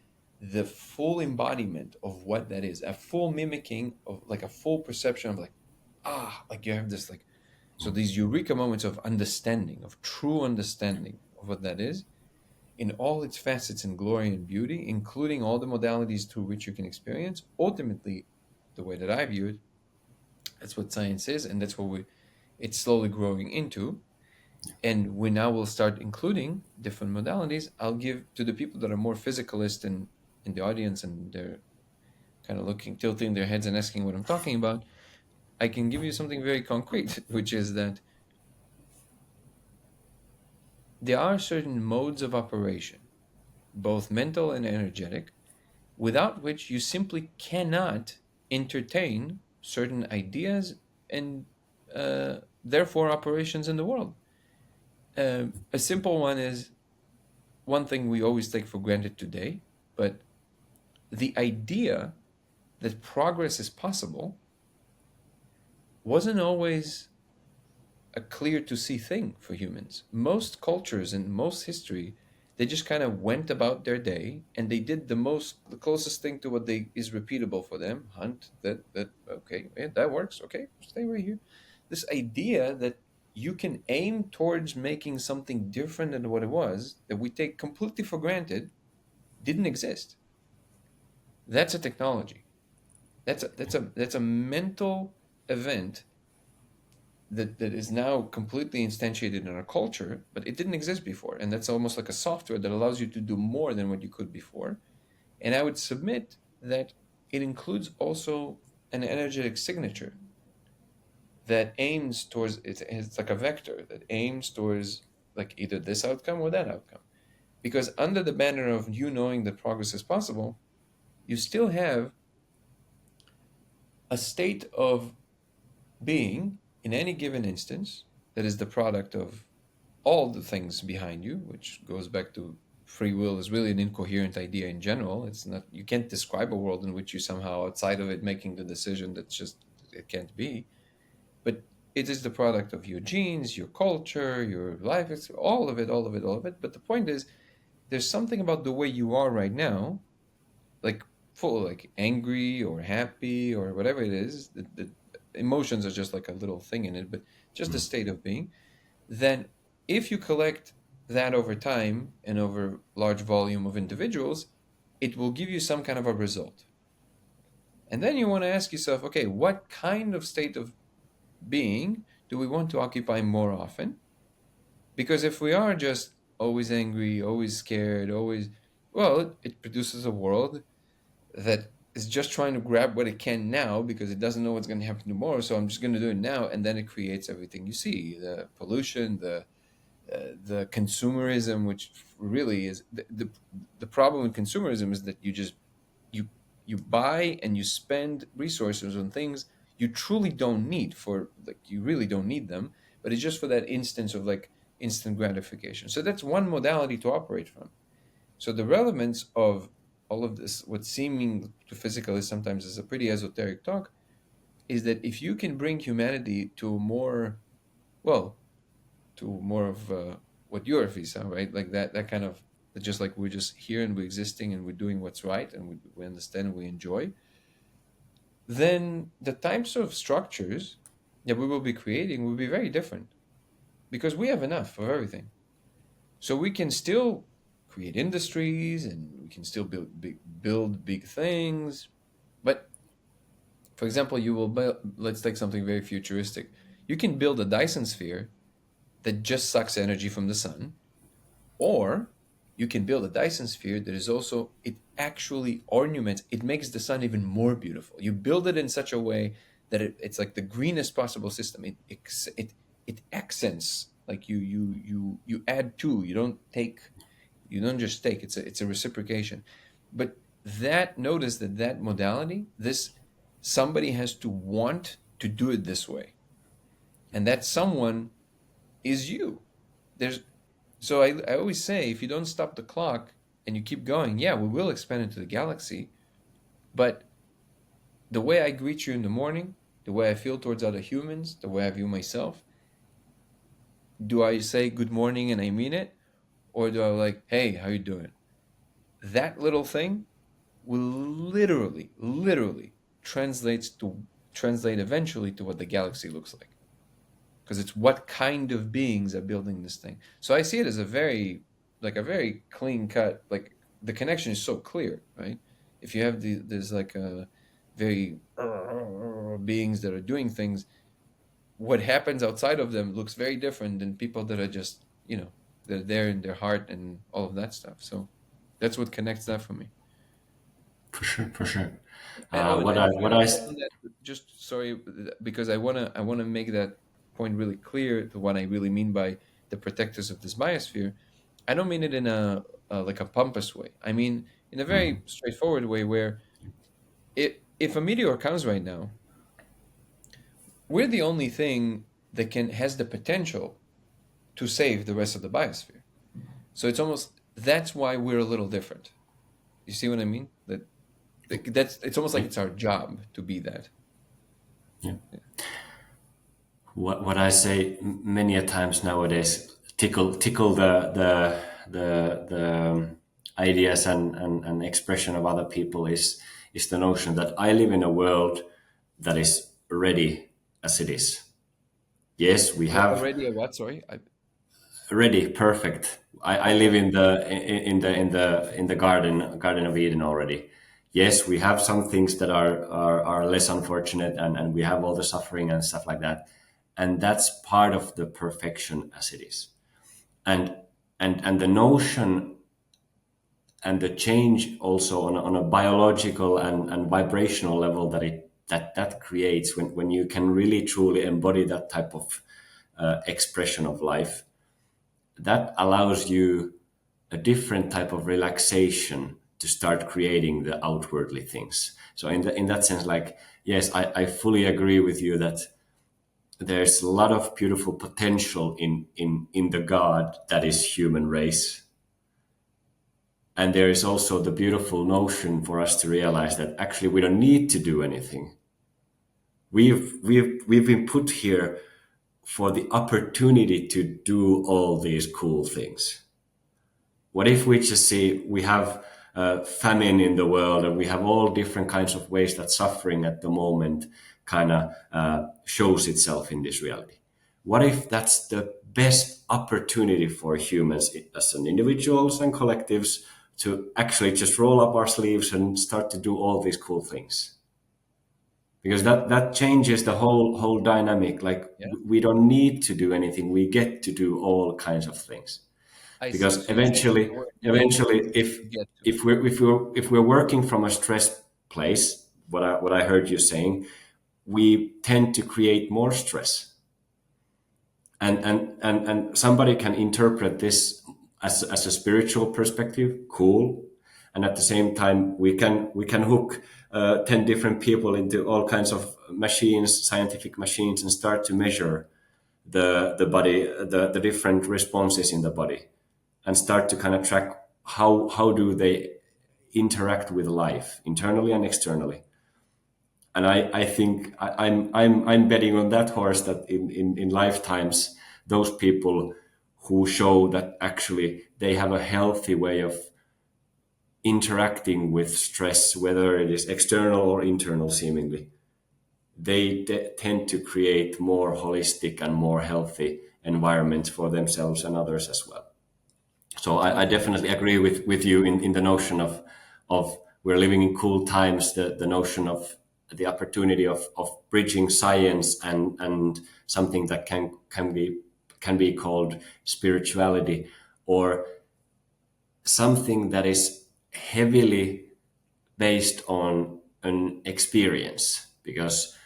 the full embodiment of what that is, a full mimicking of like a full perception of like you have this so these eureka moments of understanding, of true understanding of what that is in all its facets and glory and beauty, including all the modalities through which you can experience. Ultimately, the way that I view it, that's what science is, and that's what it's slowly growing into. And we now will start including different modalities. I'll give to the people that are more physicalist in the audience, and they're kind of tilting their heads and asking what I'm talking about. I can give you something very concrete, which is that there are certain modes of operation, both mental and energetic, without which you simply cannot entertain certain ideas and therefore operations in the world. A simple one is one thing we always take for granted today, but the idea that progress is possible wasn't always a clear to see thing for humans. Most cultures and most history, they just kind of went about their day and they did the closest thing to what is repeatable for them. Hunt, that okay, yeah, that works. Okay, stay right here. This idea that you can aim towards making something different than what it was, that we take completely for granted, didn't exist. That's a technology. That's a mental event that is now completely instantiated in our culture, but it didn't exist before. And that's almost like a software that allows you to do more than what you could before. And I would submit that it includes also an energetic signature that aims towards, it's like a vector that aims towards like either this outcome or that outcome. Because under the banner of you knowing that progress is possible, you still have a state of being in any given instance that is the product of all the things behind you, which goes back to free will is really an incoherent idea in general. It's not, you can't describe a world in which you somehow outside of it making the decision that's just, it can't be. But it is the product of your genes, your culture, your life, it's all of it, all of it, all of it. But the point is, there's something about the way you are right now, like full, like angry or happy or whatever it is, the emotions are just like a little thing in it, but just a state of being. Then if you collect that over time and over large volume of individuals, it will give you some kind of a result. And then you want to ask yourself, okay, what kind of state of being do we want to occupy more often? Because if we are just always angry, always scared, always, well, it produces a world that is just trying to grab what it can now because it doesn't know what's going to happen tomorrow. So I'm just going to do it now, and then it creates everything you see: the pollution, the consumerism, which really is the problem with consumerism is that you buy and you spend resources on things you truly don't need for like you really don't need them, but it's just for that instance of like instant gratification. So that's one modality to operate from. So the relevance of all of this, what seeming to physical is sometimes is a pretty esoteric talk, is that if you can bring humanity to more, well, to more of what you're, Visa, right? Like that kind of, just like we're just here and we're existing and we're doing what's right and we understand and we enjoy, then the types of structures that we will be creating will be very different. because we have enough of everything. So we can still create industries and we can still build big things. But for example, you will build, let's take something very futuristic. You can build a Dyson sphere that just sucks energy from the sun, or you can build a Dyson sphere that is also, it actually ornaments, it makes the sun even more beautiful. You build it in such a way that it's like the greenest possible system. It accents, like you add to, you don't take, you don't just take, it's a reciprocation. But that, notice that that modality, this, somebody has to want to do it this way. And that someone is you. There's, so I always say, if you don't stop the clock and you keep going, yeah, we will expand into the galaxy. But the way I greet you in the morning, the way I feel towards other humans, the way I view myself, do I say good morning and I mean it? Or do I like, hey, how you doing? That little thing will literally translate eventually to what the galaxy looks like. Because it's what kind of beings are building this thing. So I see it as a very, like a very clean cut, like the connection is so clear, right? If you have there's like a very beings that are doing things, what happens outside of them looks very different than people that are just, they're there in their heart and all of that stuff. So that's what connects that for me. For sure, for sure. And, oh, What and I a what final I thought on that, just sorry, because I wanna make that point really clear to what I really mean by the protectors of this biosphere. I don't mean it in a like a pompous way. I mean in a very straightforward way, where if a meteor comes right now, we're the only thing that can has the potential to save the rest of the biosphere. So it's almost, that's why we're a little different. You see what I mean? That's, it's almost like it's our job to be that. yeah. What I say many a times nowadays, tickle the ideas and expression of other people is the notion that I live in a world that is ready as it is. Yes, we have Already a what? Sorry. ready, perfect. I live Okay. in the Garden of Eden already. Yes, we have some things that are less unfortunate, and we have all the suffering and stuff like that, and that's part of the perfection as it is. And and the notion and the change also on a biological and vibrational level that creates when you can really truly embody that type of expression of life, that allows you a different type of relaxation to start creating the outwardly things. So in that sense, like, yes, I fully agree with you that there's a lot of beautiful potential in the God that is human race. And there is also the beautiful notion for us to realize that actually we don't need to do anything. We've been put here for the opportunity to do all these cool things. What if we just see we have famine in the world and we have all different kinds of ways that suffering at the moment kind of shows itself in this reality? What if that's the best opportunity for humans as an individuals and collectives to actually just roll up our sleeves and start to do all these cool things? Because that changes the whole dynamic. Like, Yeah. we don't need to do anything; we get to do all kinds of things. I see. Because So you're saying the word need eventually, is to get to. if we're working from a stress place, what I heard you saying, we tend to create more stress. And somebody can interpret this as a spiritual perspective, cool. And at the same time, we can hook 10 different people into all kinds of machines, scientific machines, and start to measure the body, the different responses in the body, and start to kind of track how do they interact with life internally and externally. And I think I'm betting on that horse that in lifetimes, those people who show that actually they have a healthy way of interacting with stress, whether it is external or internal seemingly, they tend to create more holistic and more healthy environment for themselves and others as well. So I definitely agree with you in the notion of we're living in cool times, the notion of the opportunity of bridging science and something that can be called spirituality, or something that is heavily based on an experience, because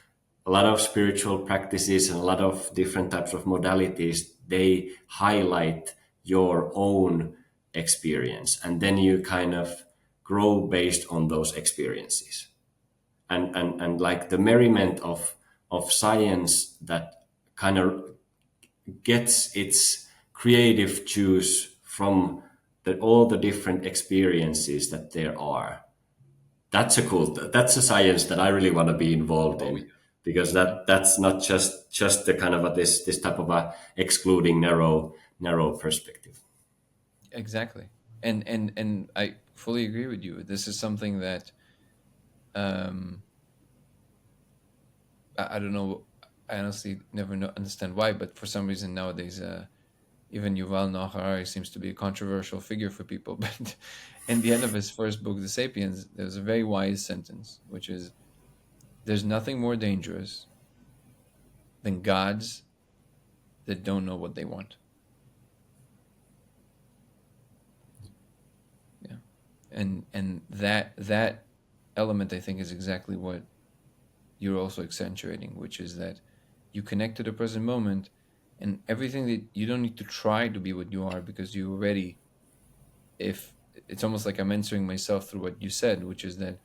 a lot of spiritual practices and a lot of different types of modalities, they highlight your own experience, and then you kind of grow based on those experiences. And like the merriment of science that kind of gets its creative juice from all the different experiences that there are. That's a science that I really want to be involved in, because that's not just the kind of this type of a excluding narrow perspective. Exactly. And I fully agree with you. This is something that um, I don't know. I honestly never understand why, but for some reason nowadays, even Yuval Noah Harari seems to be a controversial figure for people. But in the end of his first book, The Sapiens, there's a very wise sentence, which is, "There's nothing more dangerous than gods that don't know what they want." Yeah, and that element, I think, is exactly what you're also accentuating, which is that you connect to the present moment, and everything that you don't need to try to be what you are, because you already, if it's almost like I'm answering myself through what you said, which is that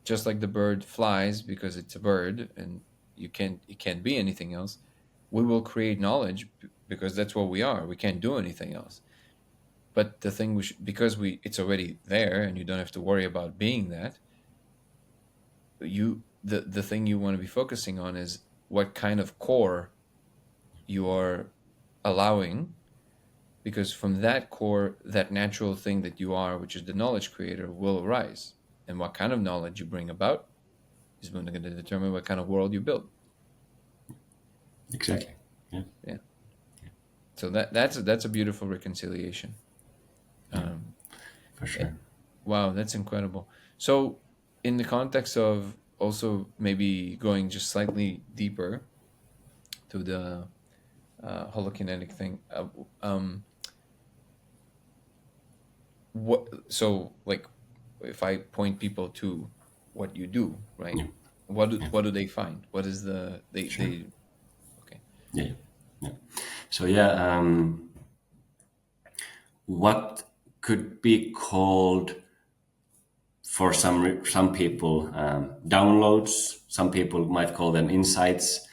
just like the bird flies because it's a bird and it can't be anything else, we will create knowledge because that's what we are. We can't do anything else. But the thing because it's already there and you don't have to worry about being that, the thing you want to be focusing on is what kind of core you are allowing, because from that core, that natural thing that you are, which is the knowledge creator, will arise. And what kind of knowledge you bring about is going to determine what kind of world you build. Exactly. Yeah. Yeah. So that's a beautiful reconciliation. For sure. Wow, that's incredible. So, in the context of also maybe going just slightly deeper to the holokinetic thing, so like if I point people to what you do, right? Yeah. What do they find? What is Sure. they okay. Yeah. Yeah. So yeah, what could be called for some people downloads. Some people might call them insights.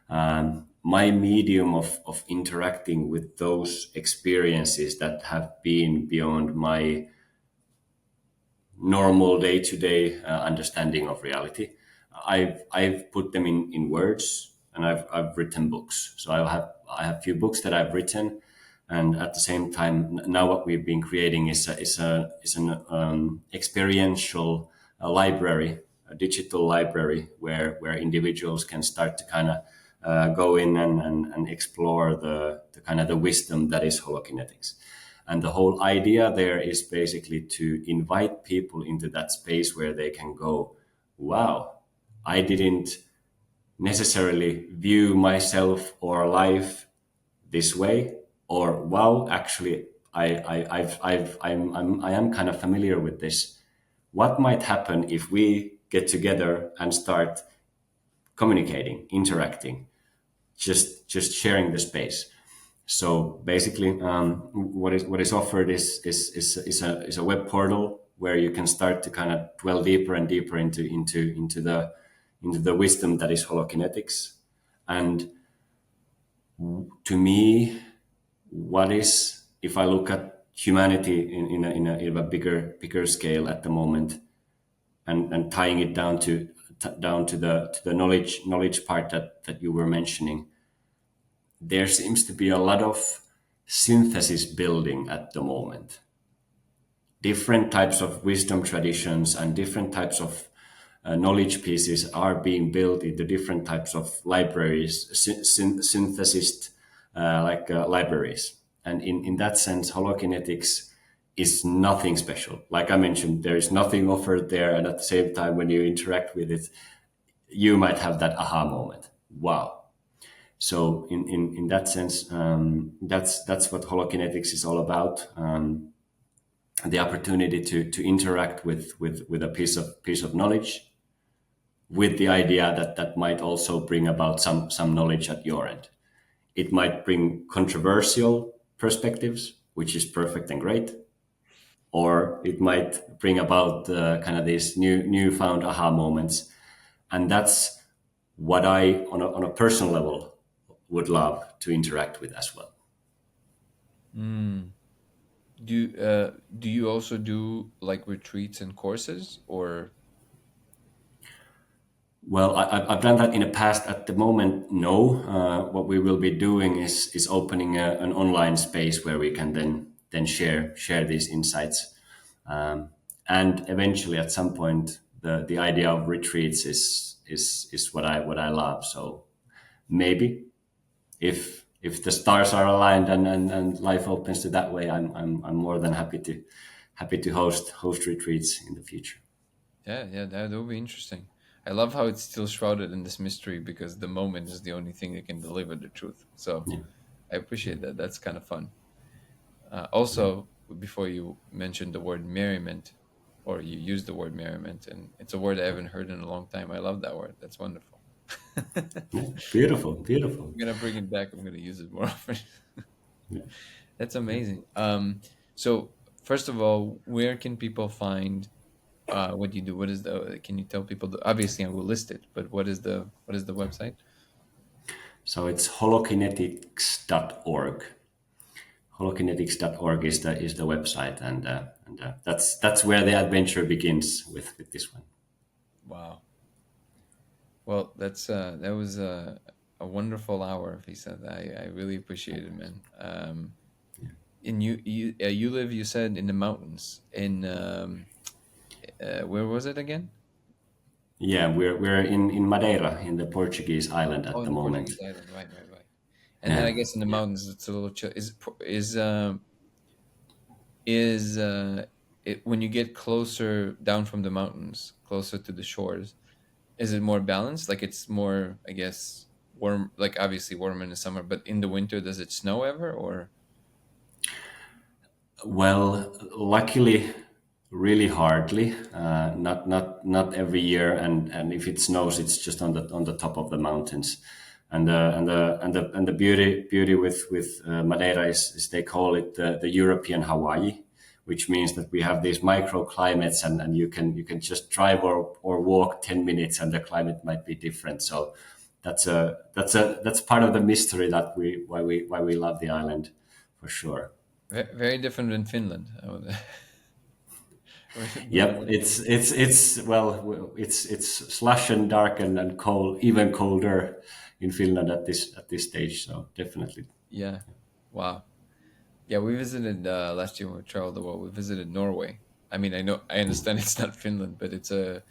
My medium of interacting with those experiences that have been beyond my normal day-to-day understanding of reality. I've put them in words, and I've written books. So I have a few books that I've written, and at the same time, now what we've been creating is an experiential library, a digital library where individuals can start to kind of go in and explore the kind of the wisdom that is holokinetics. And the whole idea there is basically to invite people into that space where they can go, wow, I didn't necessarily view myself or life this way, or wow, actually, I am kind of familiar with this. What might happen if we get together and start communicating, interacting, just sharing the space? So basically, what is offered is a web portal where you can start to kind of dwell deeper and deeper into the wisdom that is holokinetics. And to me, what is, if I look at humanity in a bigger scale at the moment, and tying it down to the knowledge part that you were mentioning, there seems to be a lot of synthesis building at the moment. Different types of wisdom traditions and different types of knowledge pieces are being built into different types of libraries, synthesized libraries. And in that sense, holokinetics is nothing special. Like I mentioned, there is nothing offered there, and at the same time, when you interact with it, you might have that aha moment. Wow. So in that sense, that's what holokinetics is all about. The opportunity to interact with a piece of knowledge, with the idea that that might also bring about some knowledge at your end. It might bring controversial perspectives, which is perfect and great, or it might bring about kind of these newfound aha moments, and that's what I, on a personal level, would love to interact with as well. Mm. Do you also do like retreats and courses, or? Well, I've done that in the past. At the moment, no. What we will be doing is opening an online space where we can then share these insights, and eventually, at some point, the idea of retreats is what I love. So maybe if the stars are aligned and life opens to that way, I'm more than happy to host retreats in the future. Yeah, that would be interesting. I love how it's still shrouded in this mystery because the moment is the only thing that can deliver the truth. So Yeah. I appreciate that. That's kind of fun. Also, before you mentioned the word merriment, or you used the word merriment, and it's a word I haven't heard in a long time. I love that word. That's wonderful. Yeah. Beautiful, beautiful. I'm gonna bring it back. I'm gonna use it more often. Yeah. That's amazing. So first of all, where can people find what you do? What is the? Can you tell people? Obviously, I will list it, but what is the website? So it's holokinetics.org. Holokinetics.org is the website, and that's where the adventure begins with this one. Wow. Well, that was a wonderful hour, Visa. I really appreciate it, man. And you live, you said, in the mountains. In where was it again? Yeah, we're in Madeira, in the Portuguese island Oh, at in the the moment. Portuguese island. Right. And then Yeah. I guess in the mountains it's a little chill. Is it when you get closer down from the mountains, closer to the shores, is it more balanced? Like it's more, I guess, warm. Like obviously warm in the summer, but in the winter, does it snow ever? Or Well, luckily, really hardly. Not every year, and if it snows, it's just on the top of the mountains. And the beauty with Madeira is they call it the European Hawaii, which means that we have these microclimates, and you can just drive or walk 10 minutes, and the climate might be different. So that's part of the mystery that why we love the island, for sure. very different than Finland. Where you Yep, were. it's slush and dark and cold, even colder in Finland at this stage. So definitely, Yeah. Wow. Yeah, we visited last year when we traveled the world. We visited Norway. I mean, I understand it's not Finland, but it's a.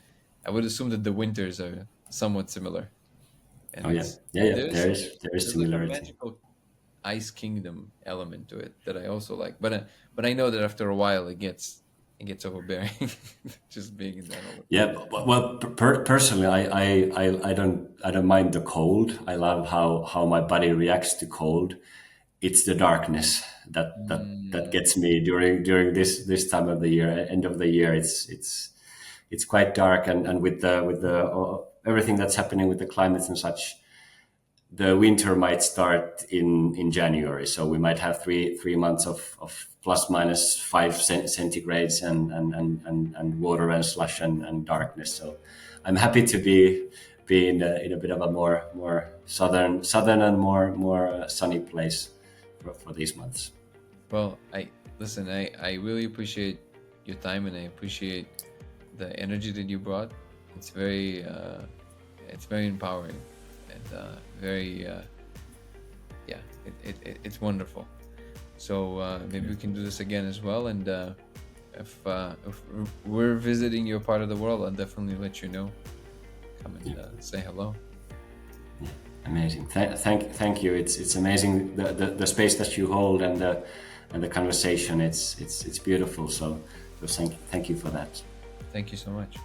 I would assume that the winters are somewhat similar, and oh yeah, it's yeah. there's There is there's like a similarity. magical ice kingdom element to it that I also like. But I know that after a while it gets overbearing, just being in that all the time. Yeah, well, personally, I don't mind the cold. I love how my body reacts to cold. It's the darkness that Mm, gets me during this time of the year, end of the year. It's quite dark, and with the everything that's happening with the climates and such, the winter might start in January. So we might have three months of plus minus 5 centigrades and water and slush and darkness. So I'm happy to be in a bit of a more southern and more sunny place for these months. well, I listen. I really appreciate your time, and I appreciate the energy that you brought. It's very empowering, and very yeah. It's wonderful. So maybe we can do this again as well. And if we're visiting your part of the world, I'll definitely let you know. Come and say hello. Amazing. Thank you. It's amazing the space that you hold and the conversation. It's beautiful. So thank you for that. Thank you so much.